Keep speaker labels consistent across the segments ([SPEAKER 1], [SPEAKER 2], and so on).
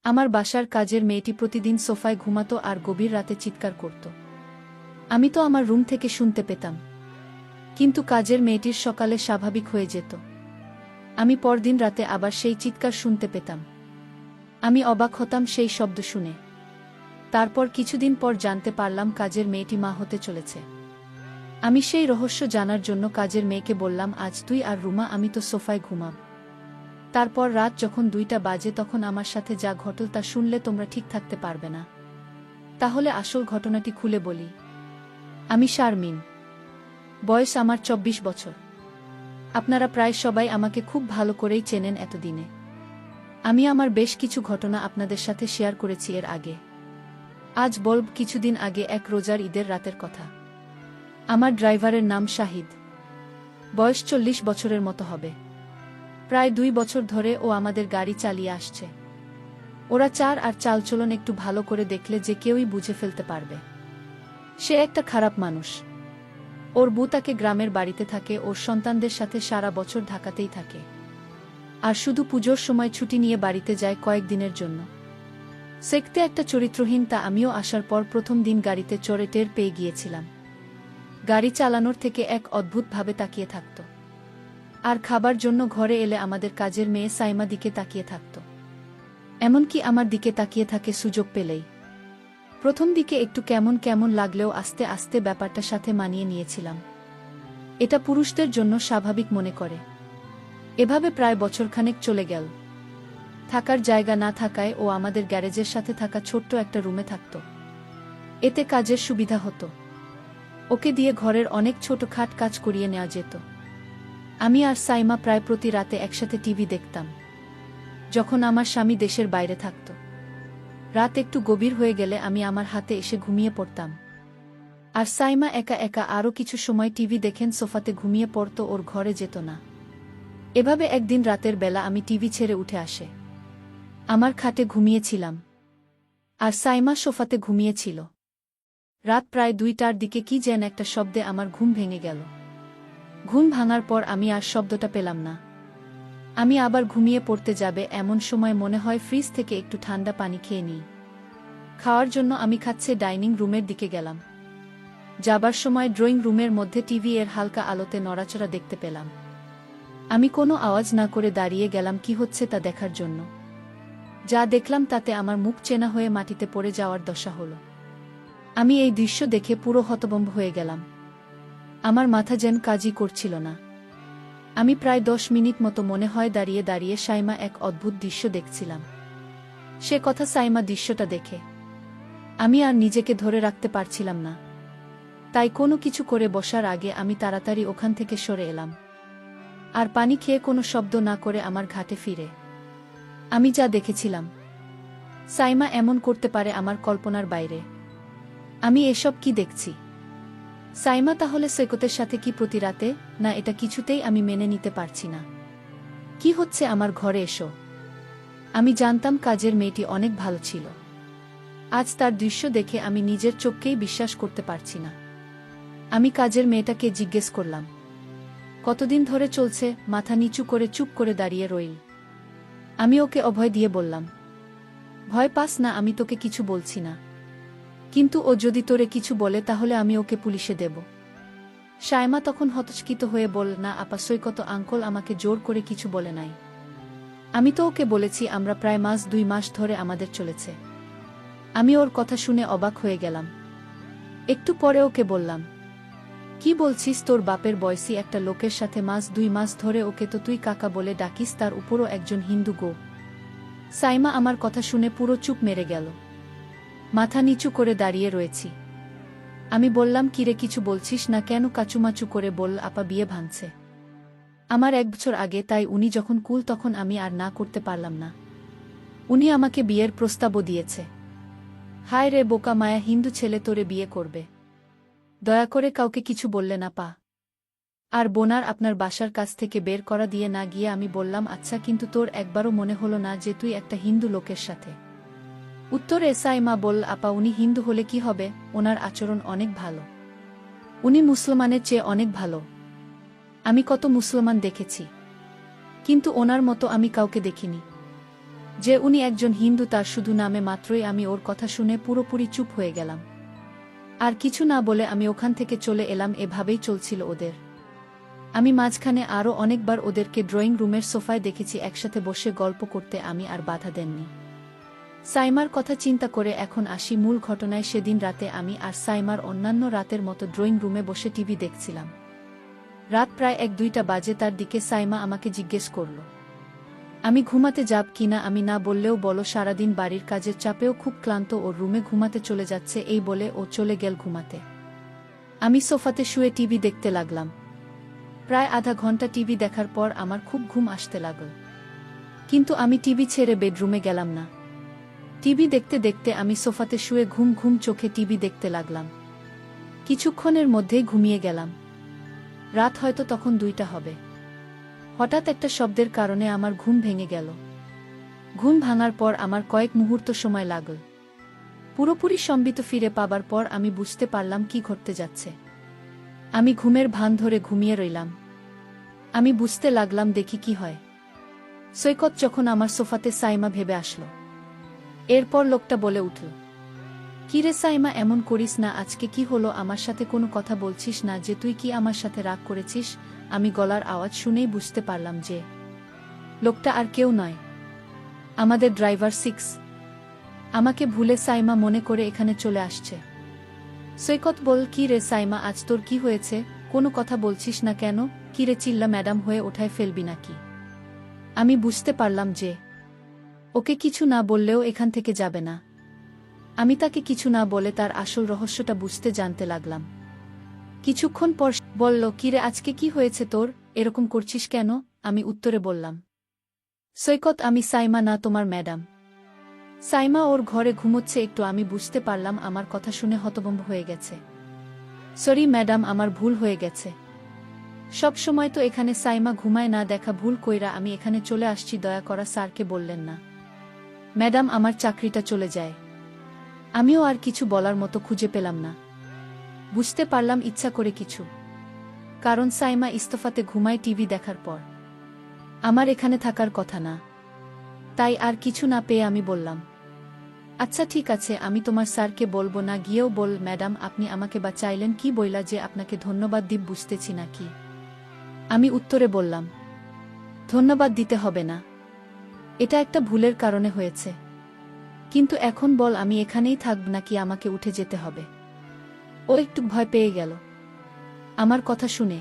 [SPEAKER 1] আমার বাসার কাজের মেয়েটি প্রতিদিন সোফায় ঘুমাতো আর গভীর রাতে চিৎকার করত। আমি তো আমার রুম থেকে শুনতে পেতাম, কিন্তু কাজের মেয়েটির সকালে স্বাভাবিক হয়ে যেত। আমি পরদিন রাতে আবার সেই চিৎকার শুনতে পেতাম। আমি অবাক হতাম সেই শব্দ শুনে। তারপর কিছুদিন পর জানতে পারলাম কাজের মেয়েটি মা হতে চলেছে। আমি সেই রহস্য জানার জন্য কাজের মেয়েকে বললাম, আজ তুই আর রুমা আমি তো সোফায় ঘুমাব। তারপর রাত যখন 2টা বাজে তখন আমার সাথে যা ঘটল তা শুনলে তোমরা ঠিক থাকতে পারবে না। তাহলে আসল ঘটনাটি খুলে বলি। আমি শারমিন, বয়স আমার 24 বছর। আপনারা প্রায় সবাই আমাকে খুব ভালো করেই চেনেন এতদিনে। আমি আমার বেশ কিছু ঘটনা আপনাদের সাথে শেয়ার করেছি এর আগে। আজ বলব কিছুদিন আগে এক রোজার ঈদের রাতের কথা। আমার ড্রাইভারের নাম শাহিদ। বয়স 40 বছরের মতো হবে। প্রায় 2 বছর ধরে ও আমাদের গাড়ি চালিয়ে আসছে। ওরা আর চালচলন একটু ভালো করে দেখলে যে কেউই বুঝে ফেলতে পারবে সে একটা খারাপ মানুষ। ওর বউ তাকে গ্রামের বাড়িতে থাকে, ওর সন্তানদের সাথে সারা বছর ঢাকাতেই থাকে, আর শুধু পুজোর সময় ছুটি নিয়ে বাড়িতে যায় কয়েকদিনের জন্য। সেক্তে একটা চরিত্রহীন, তা আমিও আসার পর প্রথম দিন গাড়িতে চড়ে টের পেয়ে গিয়েছিলাম। গাড়ি চালানোর থেকে এক অদ্ভুতভাবে তাকিয়ে থাকত, আর খাবার জন্য ঘরে এলে আমাদের কাজের মেয়ে সাইমা দিকে তাকিয়ে থাকত। এমনকি আমার দিকে তাকিয়ে থাকে সুযোগ পেলেই। প্রথম দিকে একটু কেমন কেমন লাগলেও আস্তে আস্তে ব্যাপারটার সাথে মানিয়ে নিয়েছিলাম। এটা পুরুষদের জন্য স্বাভাবিক মনে করে। এভাবে প্রায় বছরখানেক চলে গেল। থাকার জায়গা না থাকায় ও আমাদের গ্যারেজের সাথে থাকা ছোট্ট একটা রুমে থাকত। এতে কাজের সুবিধা হতো। ওকে দিয়ে ঘরের অনেক ছোটখাট কাজ করিয়ে নেওয়া যেত। আমি আর সাইমা প্রায় প্রতি রাতে একসাথে টিভি দেখতাম, যখন আমার স্বামী দেশের বাইরে থাকত। রাত একটু গভীর হয়ে গেলে আমি আমার হাতে এসে ঘুমিয়ে পড়তাম, আর সাইমা একা একা আরও কিছু সময় টিভি দেখেন সোফাতে ঘুমিয়ে পড়ত, ওর ঘরে যেত না। এভাবে একদিন রাতের বেলা আমি টিভি ছেড়ে উঠে আসে আমার খাটে ঘুমিয়েছিলাম, আর সাইমা সোফাতে ঘুমিয়েছিল। রাত প্রায় 2টার দিকে কি যেন একটা শব্দে আমার ঘুম ভেঙে গেল। ঘুম ভাঙার পর আমি আর শব্দটা পেলাম না। আমি আবার ঘুমিয়ে পড়তে যাবে এমন সময় মনে হয় ফ্রিজ থেকে একটু ঠান্ডা পানি খেয়ে নিই। খাওয়ার জন্য আমি খাচ্ছে ডাইনিং রুমের দিকে গেলাম। যাবার সময় ড্রয়িং রুমের মধ্যে টিভি এর হালকা আলোতে নড়াচড়া দেখতে পেলাম। আমি কোনো আওয়াজ না করে দাঁড়িয়ে গেলাম কি হচ্ছে তা দেখার জন্য। যা দেখলাম তাতে আমার মুখ চেনা হয়ে মাটিতে পড়ে যাওয়ার দশা হলো। আমি এই দৃশ্য দেখে পুরো হতভম্ব হয়ে গেলাম। আমার মাথা যেন কাজই করছিল না। আমি প্রায় 10 মিনিট মতো মনে হয় দাঁড়িয়ে দাঁড়িয়ে সাইমা এক অদ্ভুত দৃশ্য দেখছিলাম। সে কথা সাইমা দৃশ্যটা দেখে আমি আর নিজেকে ধরে রাখতে পারছিলাম না। তাই কোনো কিছু করে বসার আগে আমি তাড়াতাড়ি ওখান থেকে সরে এলাম, আর পানি খেয়ে কোনো শব্দ না করে আমার ঘাটে ফিরে। আমি যা দেখেছিলাম, সাইমা এমন করতে পারে আমার কল্পনার বাইরে। আমি এসব কি দেখছি? সাইমা তাহলে সৈকতের সাথে কি প্রতি রাতে? না, এটা কিছুতেই আমি মেনে নিতে পারছি না। কি হচ্ছে আমার ঘরে এসো? আমি জানতাম কাজের মেয়েটি অনেক ভালো ছিল। আজ তার দৃশ্য দেখে আমি নিজের চোখকেই বিশ্বাস করতে পারছি না। আমি কাজের মেয়েটাকে জিজ্ঞেস করলাম, কতদিন ধরে চলছে? মাথা নিচু করে চুপ করে দাঁড়িয়ে রইল। আমি ওকে অভয় দিয়ে বললাম, ভয় পাস না, আমি তোকে কিছু বলছি না। কিন্তু ও যদি তোরে কিছু বলে তাহলে আমি ওকে পুলিশে দেব। সাইমা তখন হতচকিত হয়ে বলল, না আপা, সৈকত আঙ্কল আমাকে জোর করে কিছু বলে নাই। আমি তো ওকে বলেছি আমরা প্রায় 2 মাস ধরে আমাদের চলেছে। আমি ওর কথা শুনে অবাক হয়ে গেলাম। একটু পরে ওকে বললাম, কি বলছিস? তোর বাপের বয়সী একটা লোকের সাথে 2 মাস ধরে? ওকে তো তুই কাকা বলে ডাকিস, তার উপরও একজন হিন্দু গো। সাইমা আমার কথা শুনে পুরো চুপ মেরে গেল। মাথা নিচু করে দাঁড়িয়ে রয়েছি। আমি বললাম, কিরে কিছু বলছিস না কেন? কাচুমাচু করে বলল, আপা বিয়ে ভাঙছে আমার 1 বছর আগে, তাই উনি যখন কুল তখন আমি আর না করতে পারলাম না। উনি আমাকে বিয়ের প্রস্তাবও দিয়েছে। হায় রে বোকা মায়া, হিন্দু ছেলে তোরে বিয়ে করবে? দয়া করে কাউকে কিছু বললে না পা। আর বোনার আপনার বাসার কাছ থেকে বের করা দিয়ে না গিয়ে আমি বললাম, আচ্ছা, কিন্তু তোর একবারও মনে হলো না যে তুই একটা হিন্দু লোকের সাথে? উত্তরে সাইমা বলল, আপা উনি হিন্দু হলে কি হবে? ওনার আচরণ অনেক ভালো। উনি মুসলমানের চেয়ে অনেক ভালো। আমি কত মুসলমান দেখেছি, কিন্তু ওনার মতো আমি কাউকে দেখিনি। যে উনি একজন হিন্দু তার শুধু নামে মাত্রই আমি ওর কথা শুনে পুরোপুরি চুপ হয়ে গেলাম। আর কিছু না বলে আমি ওখান থেকে চলে এলাম। এভাবেই চলছিল ওদের। আমি মাঝখানে আরও অনেকবার ওদেরকে ড্রয়িং রুমের সোফায় দেখেছি একসাথে বসে গল্প করতে, আমি আর বাধা দেননি। সাইমার কথা চিন্তা করে এখন আসি মূল ঘটনায়। সেদিন রাতে আমি আর সাইমার অন্যান্য রাতের মতো ড্রয়িং রুমে বসে টিভি দেখছিলাম। রাত প্রায় 1-2টা বাজে। তার দিকে সাইমা আমাকে জিজ্ঞেস করল আমি ঘুমাতে যাব কিনা। আমি না বললেও বলো, সারাদিন বাড়ির কাজের চাপেও খুব ক্লান্ত, ওর রুমে ঘুমাতে চলে যাচ্ছে। এই বলে ও চলে গেল ঘুমাতে। আমি সোফাতে শুয়ে টিভি দেখতে লাগলাম। প্রায় আধা ঘন্টা টিভি দেখার পর আমার খুব ঘুম আসতে লাগল, কিন্তু আমি টিভি ছেড়ে বেডরুমে গেলাম না। টিভি দেখতে দেখতে আমি সোফাতে শুয়ে ঘুম ঘুম চোখে টিভি দেখতে লাগলাম। কিছুক্ষণের মধ্যেই ঘুমিয়ে গেলাম। রাত হয়তো তখন 2টা হবে। হঠাৎ একটা শব্দের কারণে আমার ঘুম ভেঙে গেল। ঘুম ভাঙার পর আমার কয়েক মুহূর্ত সময় লাগল। পুরোপুরি সম্বিত ফিরে পাবার পর আমি বুঝতে পারলাম কি ঘটতে যাচ্ছে। আমি ঘুমের ভান ধরে ঘুমিয়ে রইলাম। আমি বুঝতে লাগলাম দেখি কি হয়। সৈকত যখন আমার সোফাতে সাইমা ভেবে আসলো। এরপর লোকটা বলে উঠল, কিরে সাইমা, এমন করিস না। আজকে কি হলো? আমার সাথে কোনো কথা বলছিস না যে? তুই কি আমার সাথে রাগ করেছিস? আমি গলার আওয়াজ শুনেই বুঝতে পারলাম যে লোকটা আর কেউ নয়, আমাদের ড্রাইভার 6। আমাকে ভুলে সাইমা মনে করে এখানে চলে আসছে। সৈকত বল, কি রে সাইমা, আজ তোর কি হয়েছে? কোনো কথা বলছিস না কেন? কি রে, চিল্লা ম্যাডাম হয়ে ওঠায় ফেলবি নাকি? আমি বুঝতে পারলাম যে ওকে কিছু না বললেও এখান থেকে যাবে না। আমি তাকে কিছু না বলে তার আসল রহস্যটা বুঝতে জানতে লাগলাম। কিছুক্ষণ পর বলল, কিরে আজকে কি হয়েছে তোর? এরকম করছিস কেন? আমি উত্তরে বললাম, সৈকত, আমি সাইমা না, তোমার ম্যাডাম। সাইমা ওর ঘরে ঘুমোচ্ছে একটু। আমি বুঝতে পারলাম আমার কথা শুনে হতভম্ব হয়ে গেছে। সরি ম্যাডাম, আমার ভুল হয়ে গেছে। সব সময় তো এখানে সাইমা ঘুমায় না, দেখা ভুল কইরা আমি এখানে চলে আসছি। দয়া করা স্যারকে বললেন না ম্যাডাম, আমার চাকরিটা চলে যায়। আমিও আর কিছু বলার মতো খুঁজে পেলাম না। বুঝতে পারলাম ইচ্ছা করে কিছু, কারণ সাইমা ইস্তফাতে ঘুমায় টিভি দেখার পর। আমার এখানে থাকার কথা না। তাই আর কিছু না পেয়ে আমি বললাম, আচ্ছা ঠিক আছে, আমি তোমার স্যারকে বলবো না। গিয়েও বল, ম্যাডাম আপনি আমাকে বাঁচাইলেন। কি বইলা যে আপনাকে ধন্যবাদ দিব, বুঝতেছি না কি। আমি উত্তরে বললাম, ধন্যবাদ দিতে হবে না, এটা একটা ভুলের কারণে হয়েছে। কিন্তু এখন বল, আমি এখানেই থাকব নাকি আমাকে উঠে যেতে হবে? ও একটু ভয় পেয়ে গেল আমার কথা শুনে।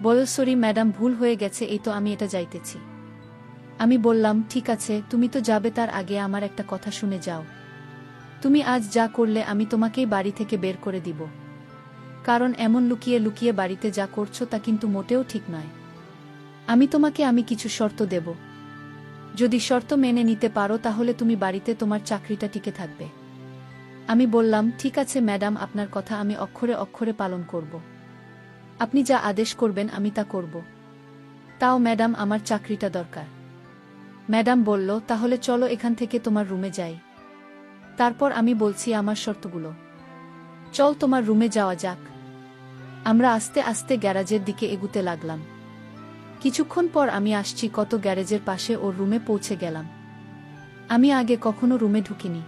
[SPEAKER 1] বল, সরি ম্যাডাম, ভুল হয়ে গেছে, এই তো আমি এটা যাইতেছি। আমি বললাম, ঠিক আছে, তুমি তো যাবে, তার আগে আমার একটা কথা শুনে যাও। তুমি আজ যা করলে আমি তোমাকেই বাড়ি থেকে বের করে দিব। কারণ এমন লুকিয়ে লুকিয়ে বাড়িতে যা করছো তা কিন্তু মোটেও ঠিক নয়। আমি কিছু শর্ত দেব। যদি শর্ত মেনে নিতে পারো তাহলে তুমি বাড়িতে তোমার চাকরিটা টিকে থাকবে। আমি বললাম, ঠিক আছে ম্যাডাম, আপনার কথা আমি অক্ষরে অক্ষরে পালন করব। আপনি যা আদেশ করবেন আমি তা করব। তাও ম্যাডাম, আমার চাকরিটা দরকার। ম্যাডাম বলল, তাহলে চলো এখান থেকে তোমার রুমে যাই। তারপর আমি বলছি আমার শর্তগুলো। চল তোমার রুমে যাওয়া যাক। আমরা আস্তে আস্তে গ্যারাজের দিকে এগুতে লাগলাম। কিছুক্ষণ পর আমি আসছি কত গ্যারেজের পাশে ওর রুমে পৌঁছে গেলাম। আমি আগে কখনো রুমে ঢুকিনি।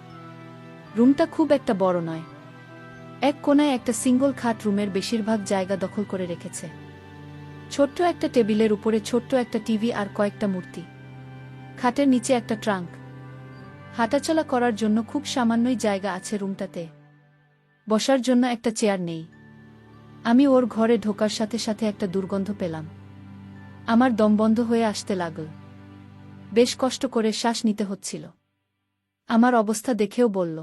[SPEAKER 1] রুমটা খুব একটা বড় নয়। এক কোণায় একটা সিঙ্গল খাট রুমের বেশিরভাগ জায়গা দখল করে রেখেছে। ছোট্ট একটা টেবিলের উপরে ছোট্ট একটা টিভি আর কয়েকটা মূর্তি। খাটের নিচে একটা ট্রাঙ্ক। হাঁটাচলা করার জন্য খুব সামান্যই জায়গা আছে রুমটাতে। বসার জন্য একটা চেয়ার নেই। আমি ওর ঘরে ঢোকার সাথে সাথে একটা দুর্গন্ধ পেলাম। আমার দম বন্ধ হয়ে আসতে লাগল। বেশ কষ্ট করে শ্বাস নিতে হচ্ছিল। আমার অবস্থা দেখেও বলল,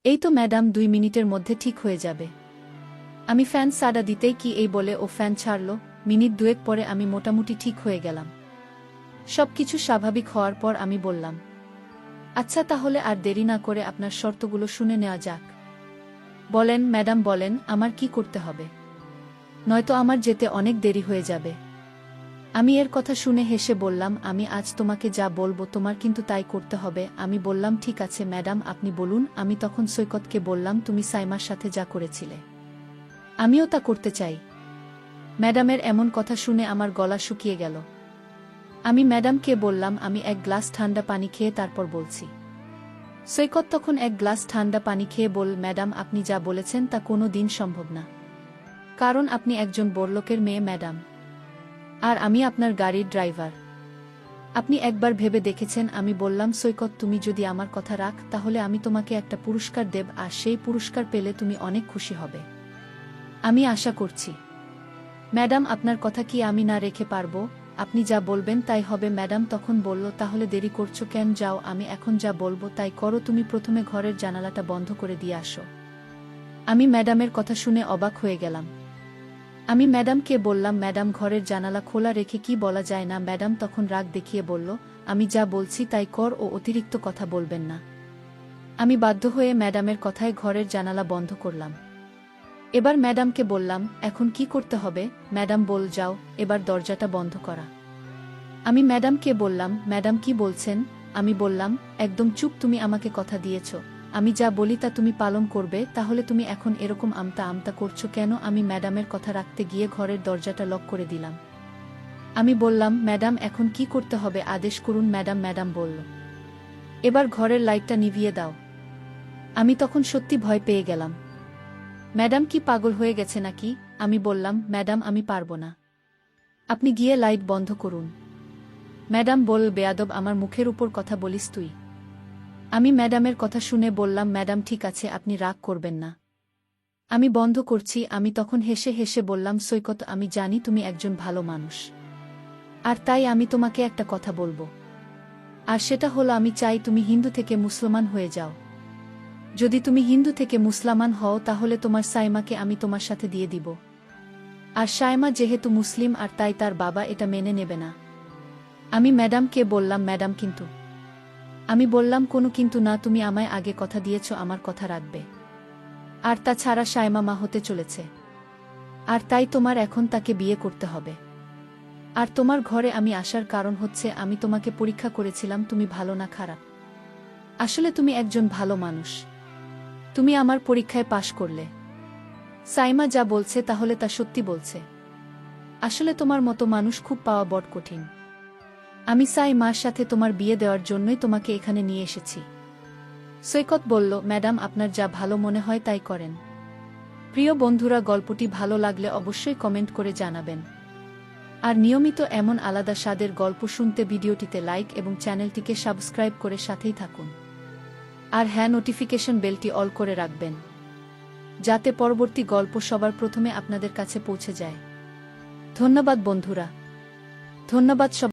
[SPEAKER 1] এই তো ম্যাডাম, 2 মিনিটের মধ্যে ঠিক হয়ে যাবে। আমি ফ্যান সাড়া দিতেই কি এই বলে ও ফ্যান ছাড়ল। মিনিট 2 পরে আমি মোটামুটি ঠিক হয়ে গেলাম। সবকিছু স্বাভাবিক হওয়ার পর আমি বললাম, আচ্ছা তাহলে আর দেরি না করে আপনার শর্তগুলো শুনে নেওয়া যাক। বলেন ম্যাডাম, বলেন আমার কি করতে হবে, নয়তো আমার যেতে অনেক দেরি হয়ে যাবে। আমি এর কথা শুনে হেসে বললাম, আমি আজ তোমাকে যা বলবো তোমার কিন্তু তাই করতে হবে। আমি বললাম, ঠিক আছে ম্যাডাম, আপনি বলুন। আমি তখন সৈকতকে বললাম, তুমি সাইমার সাথে যা করেছিলে আমিও তা করতে চাই। ম্যাডামের এমন কথা শুনে আমার গলা শুকিয়ে গেল। আমি ম্যাডামকে বললাম আমি এক গ্লাস ঠান্ডা পানি খেয়ে তারপর বলছি। সৈকত তখন এক গ্লাস ঠান্ডা পানি খেয়ে বল, ম্যাডাম আপনি যা বলেছেন তা কোনো দিন সম্ভব না। কারণ আপনি একজন বড়লোকের মেয়ে ম্যাডাম, আর আমি আপনার গাড়ির ড্রাইভার। আপনি একবার ভেবে দেখেছেন? আমি বললাম, সৈকত তুমি যদি আমার কথা রাখ তাহলে আমি তোমাকে একটা পুরস্কার দেব, আর সেই পুরস্কার পেলে তুমি অনেক খুশি হবে। আমি আশা করছি। ম্যাডাম আপনার কথা কি আমি না রেখে পারবো? আপনি যা বলবেন তাই হবে। ম্যাডাম তখন বলল, তাহলে দেরি করছো কেন? যাও, আমি এখন যা বলবো তাই করো। তুমি প্রথমে ঘরের জানালাটা বন্ধ করে দিয়ে আসো। আমি ম্যাডামের কথা শুনে অবাক হয়ে গেলাম। আমি ম্যাডামকে বললাম, ম্যাডাম ঘরের জানালা খোলা রেখে কি বলা যায় না? ম্যাডাম তখন রাগ দেখিয়ে বলল, আমি যা বলছি তাই কর ও অতিরিক্ত কথা বলবেন না। আমি বাধ্য হয়ে ম্যাডামের কথায় ঘরের জানালা বন্ধ করলাম। এবার ম্যাডামকে বললাম, এখন কি করতে হবে? ম্যাডাম বল, যাও এবার দরজাটা বন্ধ করা। আমি ম্যাডামকে বললাম, ম্যাডাম কি বলছেন? আমি বললাম, একদম চুপ, তুমি আমাকে কথা দিয়েছ, আমি যা বলি তা তুমি পালন করবে, তাহলে তুমি এখন এরকম আমতা আমতা করছো কেন? আমি ম্যাডামের কথা রাখতে গিয়ে ঘরের দরজাটা লক করে দিলাম। আমি বললাম, ম্যাডাম এখন কি করতে হবে আদেশ করুন। ম্যাডাম ম্যাডাম বলল, এবার ঘরের লাইটটা নিভিয়ে দাও। আমি তখন সত্যি ভয় পেয়ে গেলাম। ম্যাডাম কি পাগল হয়ে গেছে নাকি? আমি বললাম, ম্যাডাম আমি পারবো না, আপনি গিয়ে লাইট বন্ধ করুন। ম্যাডাম বল, বেয়াদব, আমার মুখের উপর কথা বলিস তুই? আমি ম্যাডামের কথা শুনে বললাম, ম্যাডাম ঠিক আছে, আপনি রাগ করবেন না, আমি বন্ধ করছি। আমি তখন হেসে হেসে বললাম, সৈকত আমি জানি তুমি একজন ভালো মানুষ, আর তাই আমি তোমাকে একটা কথা বলবো, আর সেটা হলো আমি চাই তুমি হিন্দু থেকে মুসলমান হয়ে যাও। যদি তুমি হিন্দু থেকে মুসলমান হও তাহলে তোমার সাইমাকে আমি তোমার সাথে দিয়ে দিব। আর সাইমা যেহেতু মুসলিম আর তাই তার বাবা এটা মেনে নেবে না। আমি ম্যাডামকে বললাম, ম্যাডাম কিন্তু। আমি বললাম, কোনো কিন্তু না, তুমি আমায় আগে কথা দিয়েছ আমার কথা রাখবে। আর তাছাড়া সাইমা মা হতে চলেছে, আর তাই তোমার এখন তাকে বিয়ে করতে হবে। আর তোমার ঘরে আমি আসার কারণ হচ্ছে আমি তোমাকে পরীক্ষা করেছিলাম তুমি ভালো না খারাপ। আসলে তুমি একজন ভালো মানুষ, তুমি আমার পরীক্ষায় পাশ করলে। সাইমা যা বলছে তাহলে তা সত্যি বলছে। আসলে তোমার মতো মানুষ খুব পাওয়া বড় কঠিন। আমি সাইমার সাথে তোমার বিয়ে দেওয়ার জন্যই তোমাকে এখানে নিয়ে এসেছি। সৈকত বলল, ম্যাডাম আপনার যা ভালো মনে হয় তাই করেন। প্রিয় বন্ধুরা, গল্পটি ভালো লাগলে অবশ্যই কমেন্ট করে জানাবেন। আর নিয়মিত এমন আলাদা স্বাদের গল্প শুনতে ভিডিওটিতে লাইক এবং চ্যানেলটিকে সাবস্ক্রাইব করে সাথেই থাকুন। আর হ্যাঁ, নোটিফিকেশন বেলটি অল করে রাখবেন, যাতে পরবর্তী গল্প সবার প্রথমে আপনাদের কাছে পৌঁছে যায়। ধন্যবাদ বন্ধুরা, ধন্যবাদ সবাই।